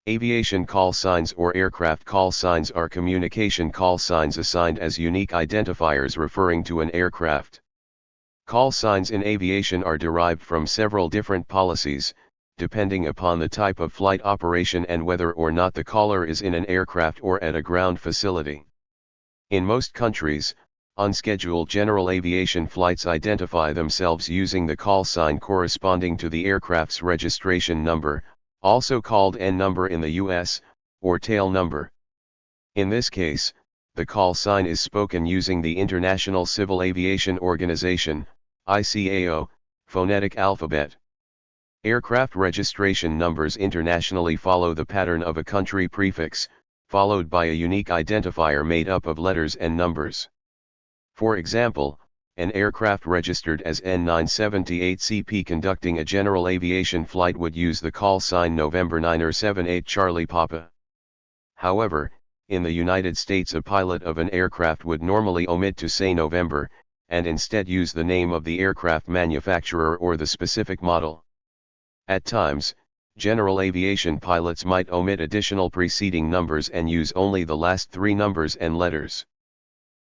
Aviation call signs or aircraft call signs are communication call signs assigned as unique identifiers referring to an aircraft. Call signs in aviation are derived from several different policies, depending upon the type of flight operation and whether or not the caller is in an aircraft or at a ground facility. In most countries, unscheduled general aviation flights identify themselves using the call sign corresponding to the aircraft's registration number, also called N number in the US, or tail number. In this case, the call sign is spoken using the International Civil Aviation Organization, ICAO, phonetic alphabet. Aircraft registration numbers internationally follow the pattern of a country prefix, followed by a unique identifier made up of letters and numbers. For example, an aircraft registered as N978CP conducting a general aviation flight would use the call sign November 978 Charlie Papa. However, in the United States a pilot of an aircraft would normally omit to say November, and instead use the name of the aircraft manufacturer or the specific model. At times, general aviation pilots might omit additional preceding numbers and use only the last three numbers and letters.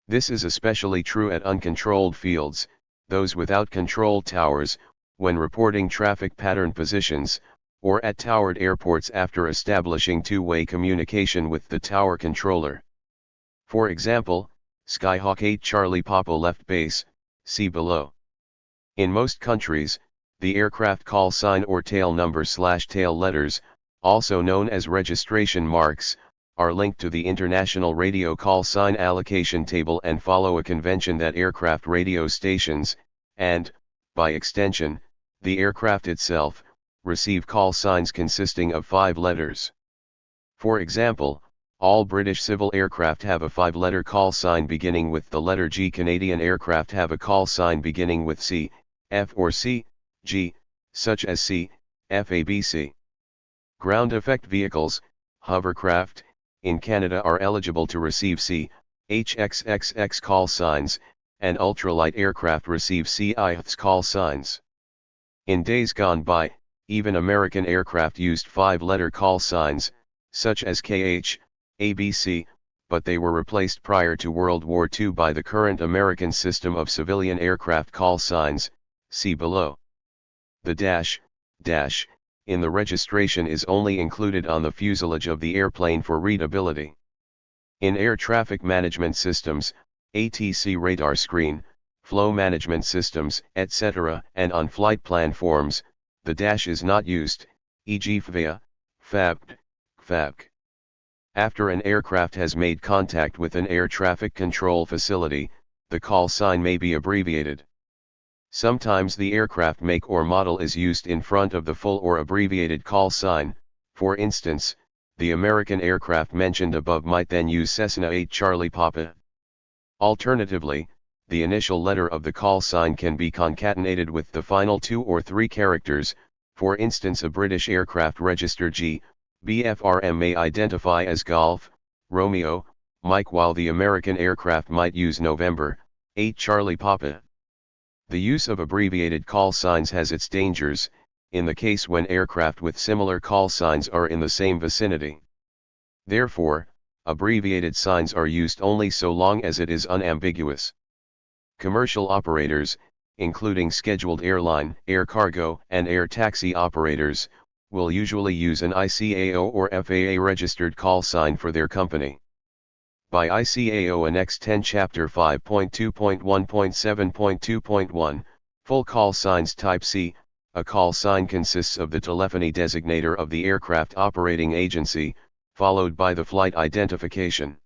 This is especially true at uncontrolled fields, those without control towers, when reporting traffic pattern positions, or at towered airports after establishing two-way communication with the tower controller. For example, Skyhawk 8 Charlie Papa left base, see below. In most countries, the aircraft call sign or tail number/tail letters, also known as registration marks, are linked to the International Radio Call Sign Allocation Table and follow a convention that aircraft radio stations, and, by extension, the aircraft itself, receive call signs consisting of 5 letters. For example, all British civil aircraft have a 5-letter call sign beginning with the letter G. Canadian aircraft have a call sign beginning with C, F or C, G, such as C, F A B C. Ground effect vehicles, hovercraft, in Canada are eligible to receive C, HXXX call signs, and ultralight aircraft receive CIHS call signs. In days gone by, even American aircraft used 5-letter call signs, such as KH, ABC, but they were replaced prior to World War II by the current American system of civilian aircraft call signs, see below. The dash in the registration is only included on the fuselage of the airplane for readability. In air traffic management systems, ATC radar screen, flow management systems, etc., and on flight plan forms, the dash is not used, e.g. FVA, FABC, FABC. After an aircraft has made contact with an air traffic control facility, the call sign may be abbreviated. Sometimes the aircraft make or model is used in front of the full or abbreviated call sign. For instance, the American aircraft mentioned above might then use Cessna 8 Charlie Papa. Alternatively, the initial letter of the call sign can be concatenated with the final 2 or 3 characters. For instance, a British aircraft registered G, BFRM may identify as Golf, Romeo, Mike, while the American aircraft might use November, 8 Charlie Papa. The use of abbreviated call signs has its dangers, in the case when aircraft with similar call signs are in the same vicinity. Therefore, abbreviated signs are used only so long as it is unambiguous. Commercial operators, including scheduled airline, air cargo, and air taxi operators, will usually use an ICAO or FAA-registered call sign for their company. By ICAO Annex 10 Chapter 5.2.1.7.2.1, Full Call Signs Type C, a call sign consists of the telephony designator of the aircraft operating agency, followed by the flight identification.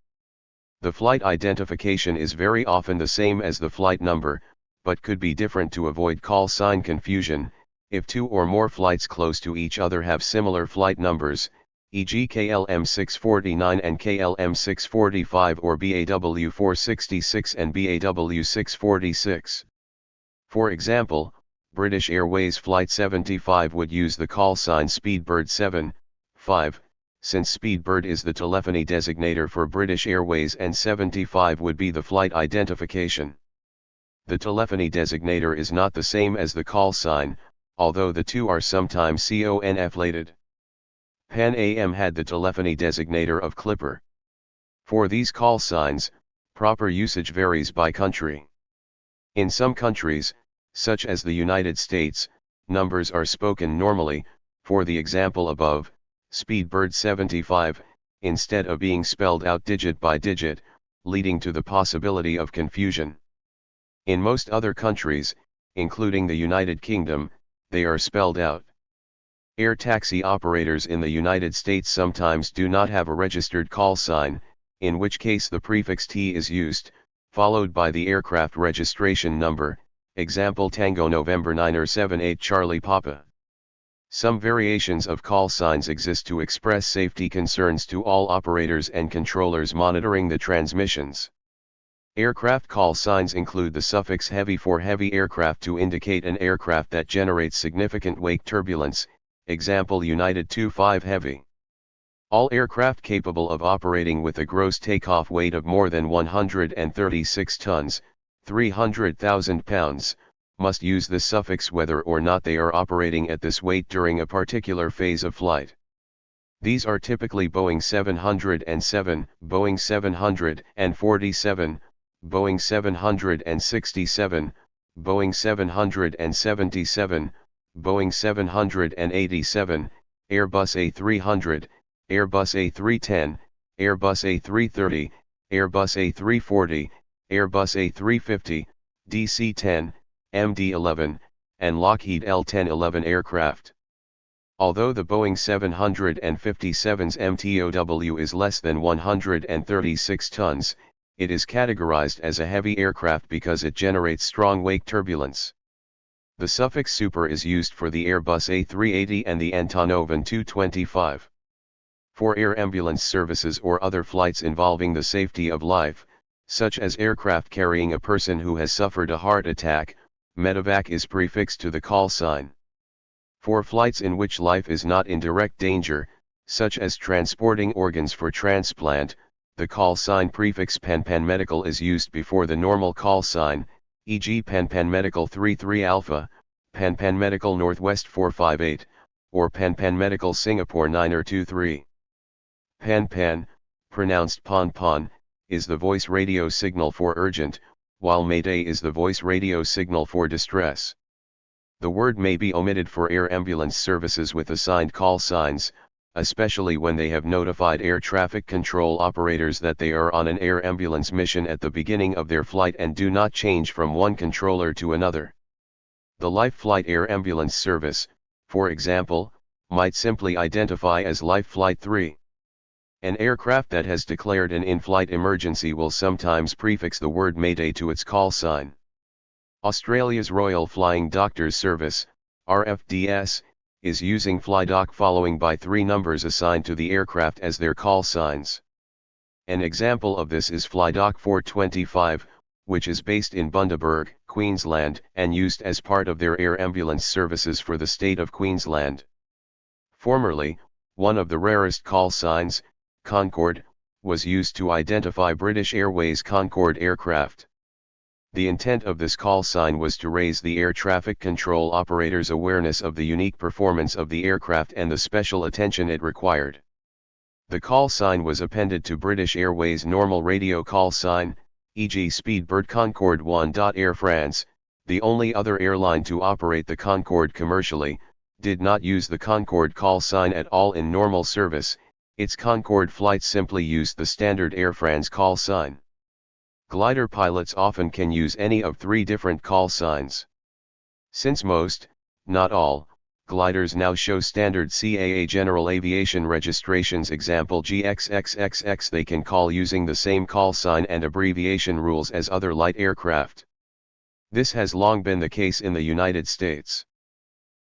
The flight identification is very often the same as the flight number, but could be different to avoid call sign confusion. If 2 or more flights close to each other have similar flight numbers, e.g. KLM 649 and KLM 645 or BAW 466 and BAW 646. For example, British Airways Flight 75 would use the call sign Speedbird 7-5, since Speedbird is the telephony designator for British Airways and 75 would be the flight identification. The telephony designator is not the same as the call sign, although the two are sometimes CONF-lated. Pan Am had the telephony designator of Clipper. For these call signs, proper usage varies by country. In some countries, such as the United States, numbers are spoken normally, for the example above, Speedbird 75, instead of being spelled out digit by digit, leading to the possibility of confusion. In most other countries, including the United Kingdom, they are spelled out. Air taxi operators in the United States sometimes do not have a registered call sign, in which case the prefix T is used, followed by the aircraft registration number, example Tango November 978 Charlie Papa. Some variations of call signs exist to express safety concerns to all operators and controllers monitoring the transmissions. Aircraft call signs include the suffix heavy for heavy aircraft to indicate an aircraft that generates significant wake turbulence, example United 25 Heavy. All aircraft capable of operating with a gross takeoff weight of more than 136 tons, 300,000 pounds, must use this suffix whether or not they are operating at this weight during a particular phase of flight. These are typically Boeing 707, Boeing 747, Boeing 767, Boeing 777, Boeing 787, Airbus A300, Airbus A310, Airbus A330, Airbus A340, Airbus A350, DC-10, MD-11, and Lockheed L-1011 aircraft. Although the Boeing 757's MTOW is less than 136 tons, it is categorized as a heavy aircraft because it generates strong wake turbulence. The suffix super is used for the Airbus A380 and the Antonov An-225. For air ambulance services or other flights involving the safety of life, such as aircraft carrying a person who has suffered a heart attack, medevac is prefixed to the call sign. For flights in which life is not in direct danger, such as transporting organs for transplant, the call sign prefix PAN Medical is used before the normal call sign, e.g. PAN Medical 33 Alpha, PAN Medical Northwest 458, or PAN Medical Singapore 923. Pan, pronounced pon, is the voice radio signal for urgent, while Mayday is the voice radio signal for distress. The word may be omitted for air ambulance services with assigned call signs, especially when they have notified air traffic control operators that they are on an air ambulance mission at the beginning of their flight and do not change from one controller to another. The Life Flight Air Ambulance Service, for example, might simply identify as Life Flight 3. An aircraft that has declared an in-flight emergency will sometimes prefix the word Mayday to its call sign. Australia's Royal Flying Doctors Service, RFDS, is using FlyDoc following by 3 numbers assigned to the aircraft as their call signs. An example of this is FlyDoc 425, which is based in Bundaberg, Queensland, and used as part of their air ambulance services for the state of Queensland. Formerly, one of the rarest call signs, Concorde, was used to identify British Airways Concorde aircraft. The intent of this call sign was to raise the air traffic control operator's awareness of the unique performance of the aircraft and the special attention it required. The call sign was appended to British Airways' normal radio call sign, e.g. Speedbird Concorde 1. Air France, the only other airline to operate the Concorde commercially, did not use the Concorde call sign at all in normal service. Its Concorde flights simply used the standard Air France call sign. Glider pilots often can use any of 3 different call signs. Since most, not all, gliders now show standard CAA General Aviation registrations example GXXXX, they can call using the same call sign and abbreviation rules as other light aircraft. This has long been the case in the United States.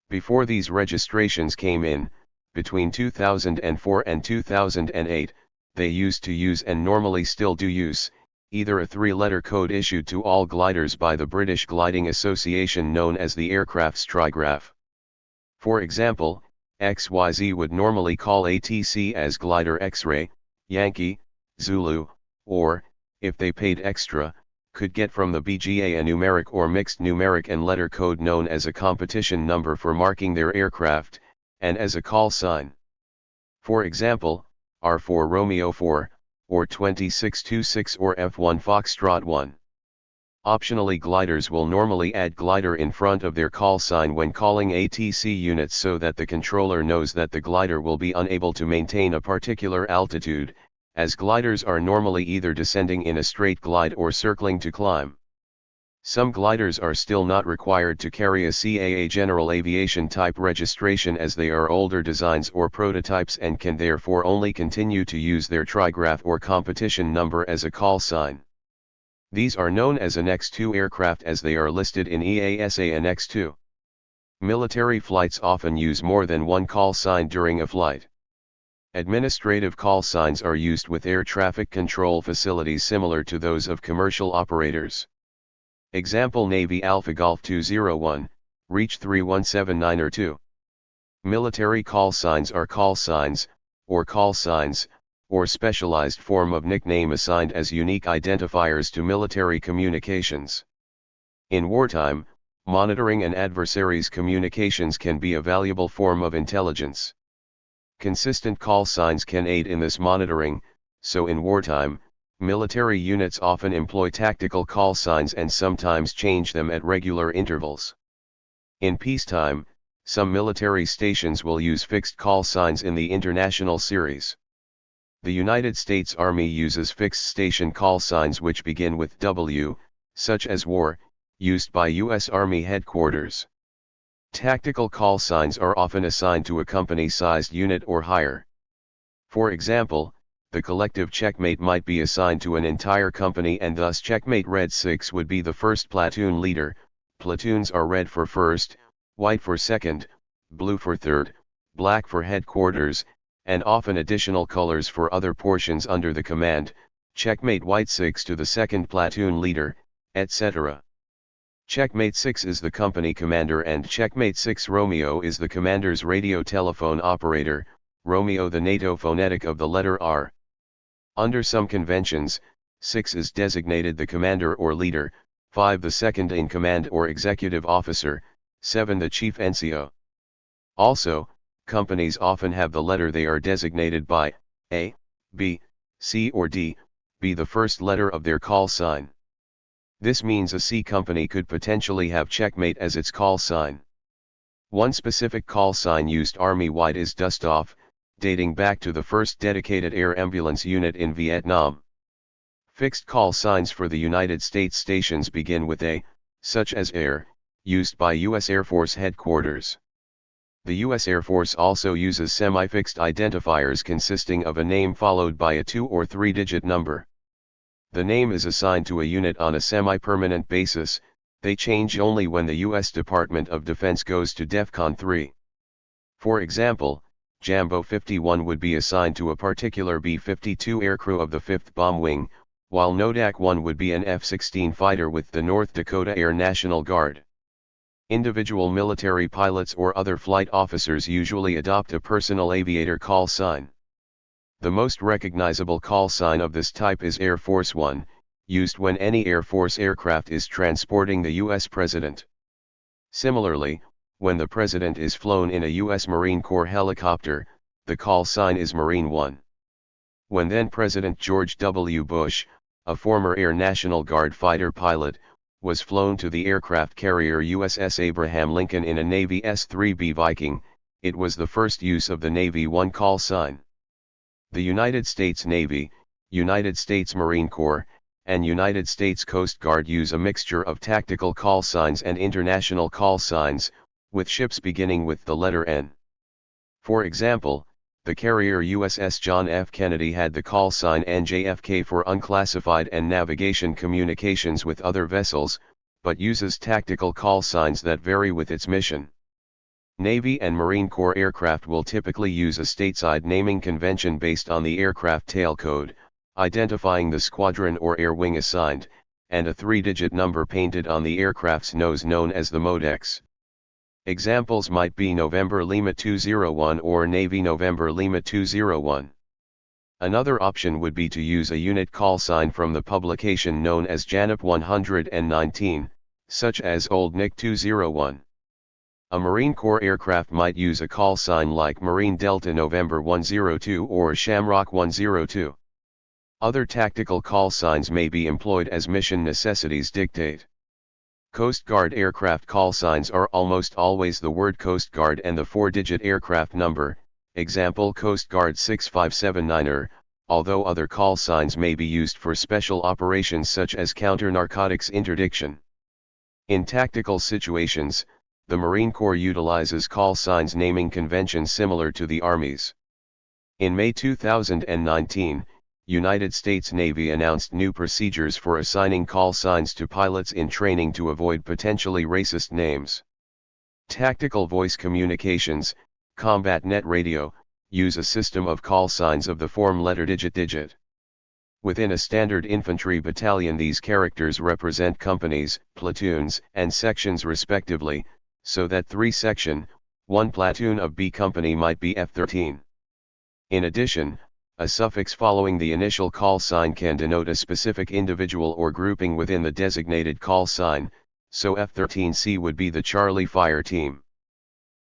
Before these registrations came in, between 2004 and 2008, they used to use and normally still do use, either a 3-letter code issued to all gliders by the British Gliding Association known as the Aircraft's Trigraph. For example, XYZ would normally call ATC as Glider X-Ray, Yankee, Zulu, or, if they paid extra, could get from the BGA a numeric or mixed numeric and letter code known as a competition number for marking their aircraft, and as a call sign. For example, R4 Romeo 4, or 2626 or F1 Foxtrot 1. Optionally, gliders will normally add glider in front of their call sign when calling ATC units so that the controller knows that the glider will be unable to maintain a particular altitude, as gliders are normally either descending in a straight glide or circling to climb. Some gliders are still not required to carry a CAA General Aviation type registration as they are older designs or prototypes and can therefore only continue to use their trigraph or competition number as a call sign. These are known as Annex II aircraft as they are listed in EASA Annex II. Military flights often use more than one call sign during a flight. Administrative call signs are used with air traffic control facilities similar to those of commercial operators. Example: Navy Alpha Golf 201, Reach 3179 or 2. Military call signs are call signs, or call signs, or specialized form of nickname assigned as unique identifiers to military communications. In wartime, monitoring an adversary's communications can be a valuable form of intelligence. Consistent call signs can aid in this monitoring, so in wartime, military units often employ tactical call signs and sometimes change them at regular intervals. In peacetime, some military stations will use fixed call signs in the international series. The United States Army uses fixed station call signs which begin with W, such as WAR, used by U.S. Army headquarters. Tactical call signs are often assigned to a company-sized unit or higher. For example, the collective checkmate might be assigned to an entire company and thus checkmate Red 6 would be the first platoon leader. Platoons are red for first, white for second, blue for third, black for headquarters, and often additional colors for other portions under the command. Checkmate White 6 to the second platoon leader, etc. Checkmate 6 is the company commander and Checkmate 6 Romeo is the commander's radio telephone operator, Romeo the NATO phonetic of the letter R. Under some conventions, 6 is designated the commander or leader, 5 the second in command or executive officer, 7 the chief NCO. Also, companies often have the letter they are designated by, A, B, C or D, be the first letter of their call sign. This means a C company could potentially have checkmate as its call sign. One specific call sign used Army-wide is dust-off, dating back to the first dedicated air ambulance unit in Vietnam. Fixed call signs for the United States stations begin with A, such as Air, used by U.S. Air Force headquarters. The U.S. Air Force also uses semi-fixed identifiers consisting of a name followed by a 2 or 3-digit number. The name is assigned to a unit on a semi-permanent basis. They change only when the U.S. Department of Defense goes to DEFCON 3. For example, Jambo 51 would be assigned to a particular B-52 aircrew of the 5th Bomb Wing, while Nodak 1 would be an F-16 fighter with the North Dakota Air National Guard. Individual military pilots or other flight officers usually adopt a personal aviator call sign. The most recognizable call sign of this type is Air Force One, used when any Air Force aircraft is transporting the U.S. President. Similarly, when the President is flown in a U.S. Marine Corps helicopter, the call sign is Marine One. When then-President George W. Bush, a former Air National Guard fighter pilot, was flown to the aircraft carrier USS Abraham Lincoln in a Navy S-3B Viking, it was the first use of the Navy One call sign. The United States Navy, United States Marine Corps, and United States Coast Guard use a mixture of tactical call signs and international call signs, with ships beginning with the letter N. For example, the carrier USS John F. Kennedy had the call sign NJFK for unclassified and navigation communications with other vessels, but uses tactical call signs that vary with its mission. Navy and Marine Corps aircraft will typically use a stateside naming convention based on the aircraft tail code, identifying the squadron or air wing assigned, and a 3-digit number painted on the aircraft's nose known as the Modex. Examples might be November Lima 201 or Navy November Lima 201. Another option would be to use a unit call sign from the publication known as JANUP 119, such as Old Nick 201. A Marine Corps aircraft might use a call sign like Marine Delta November 102 or Shamrock 102. Other tactical call signs may be employed as mission necessities dictate. Coast Guard aircraft call signs are almost always the word Coast Guard and the 4-digit aircraft number, example Coast Guard 6579er, although other call signs may be used for special operations such as counter-narcotics interdiction. In tactical situations, the Marine Corps utilizes call signs naming conventions similar to the Army's. In May 2019, United States Navy announced new procedures for assigning call signs to pilots in training to avoid potentially racist names. Tactical voice communications, combat net radio, use a system of call signs of the form letter digit. Within a standard infantry battalion, these characters represent companies, platoons, and sections respectively, so that 3 section, 1 platoon of B company might be F-13. In addition, a suffix following the initial call sign can denote a specific individual or grouping within the designated call sign, so F-13C would be the Charlie Fire Team.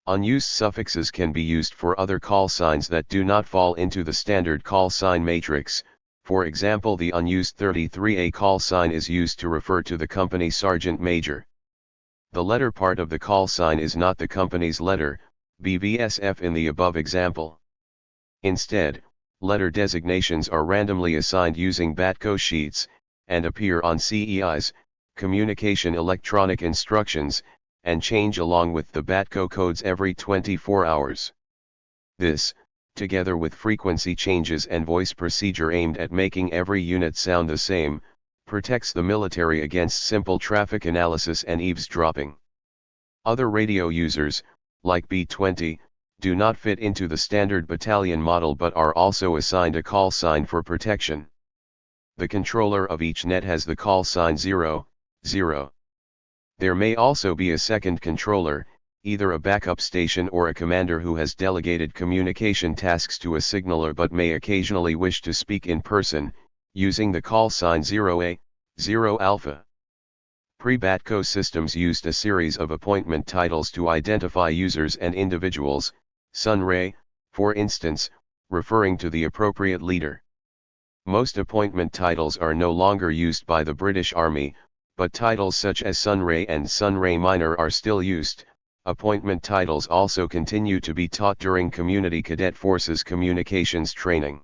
Unused suffixes can be used for other call signs that do not fall into the standard call sign matrix. For example, the unused 33A call sign is used to refer to the company sergeant major. The letter part of the call sign is not the company's letter, BVSF in the above example. Instead, letter designations are randomly assigned using BATCO sheets, and appear on CEIs, communication electronic instructions, and change along with the BATCO codes every 24 hours. This, together with frequency changes and voice procedure aimed at making every unit sound the same, protects the military against simple traffic analysis and eavesdropping. Other radio users, like B-20, do not fit into the standard battalion model but are also assigned a call sign for protection. The controller of each net has the call sign 0, 0. There may also be a second controller, either a backup station or a commander who has delegated communication tasks to a signaller but may occasionally wish to speak in person, using the call sign 0A, 0 Alpha. Pre-BATCO systems used a series of appointment titles to identify users and individuals, Sunray, for instance, referring to the appropriate leader. Most appointment titles are no longer used by the British Army, but titles such as Sunray and Sunray Minor are still used. Appointment titles also continue to be taught during Community Cadet Forces communications training.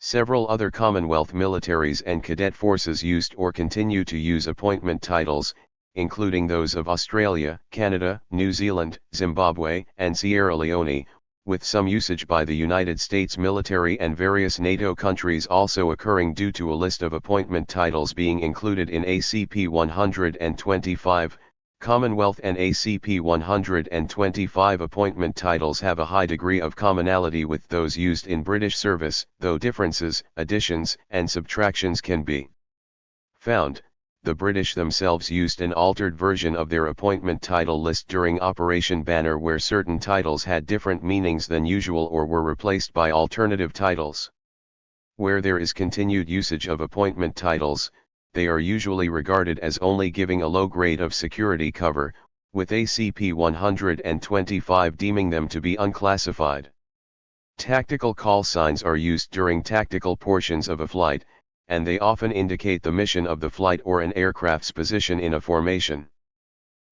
Several other Commonwealth militaries and cadet forces used or continue to use appointment titles, including those of Australia, Canada, New Zealand, Zimbabwe, and Sierra Leone, with some usage by the United States military and various NATO countries also occurring due to a list of appointment titles being included in ACP 125. Commonwealth and ACP 125 appointment titles have a high degree of commonality with those used in British service, though differences, additions, and subtractions can be found. The British themselves used an altered version of their appointment title list during Operation Banner where certain titles had different meanings than usual or were replaced by alternative titles. Where there is continued usage of appointment titles, they are usually regarded as only giving a low grade of security cover, with ACP 125 deeming them to be unclassified. Tactical call signs are used during tactical portions of a flight, and they often indicate the mission of the flight or an aircraft's position in a formation.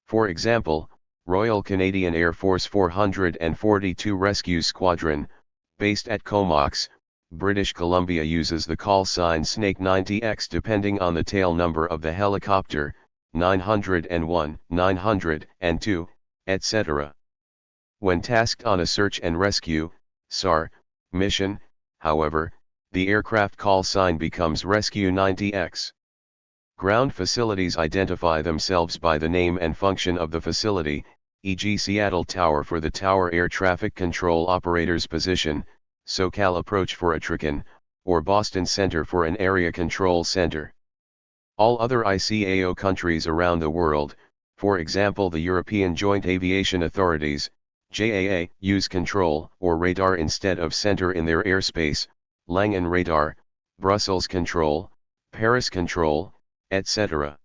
For example, Royal Canadian Air Force 442 Rescue Squadron, based at Comox, British Columbia uses the call sign Snake 90X depending on the tail number of the helicopter, 901, 902, etc. When tasked on a search and rescue, SAR, mission, however, the aircraft call sign becomes Rescue 90X. Ground facilities identify themselves by the name and function of the facility, e.g. Seattle Tower for the Tower Air Traffic Control Operator's position, SoCal Approach for a TRACON, or Boston Center for an Area Control Center. All other ICAO countries around the world, for example the European Joint Aviation Authorities, JAA, use control or radar instead of center in their airspace, Langen radar, Brussels control, Paris control, etc.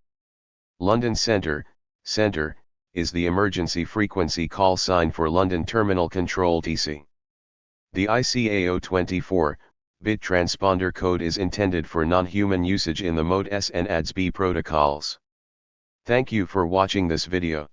London center, is the emergency frequency call sign for London Terminal Control TC. The ICAO 24-bit transponder code is intended for non-human usage in the Mode S and ADS-B protocols. Thank you for watching this video.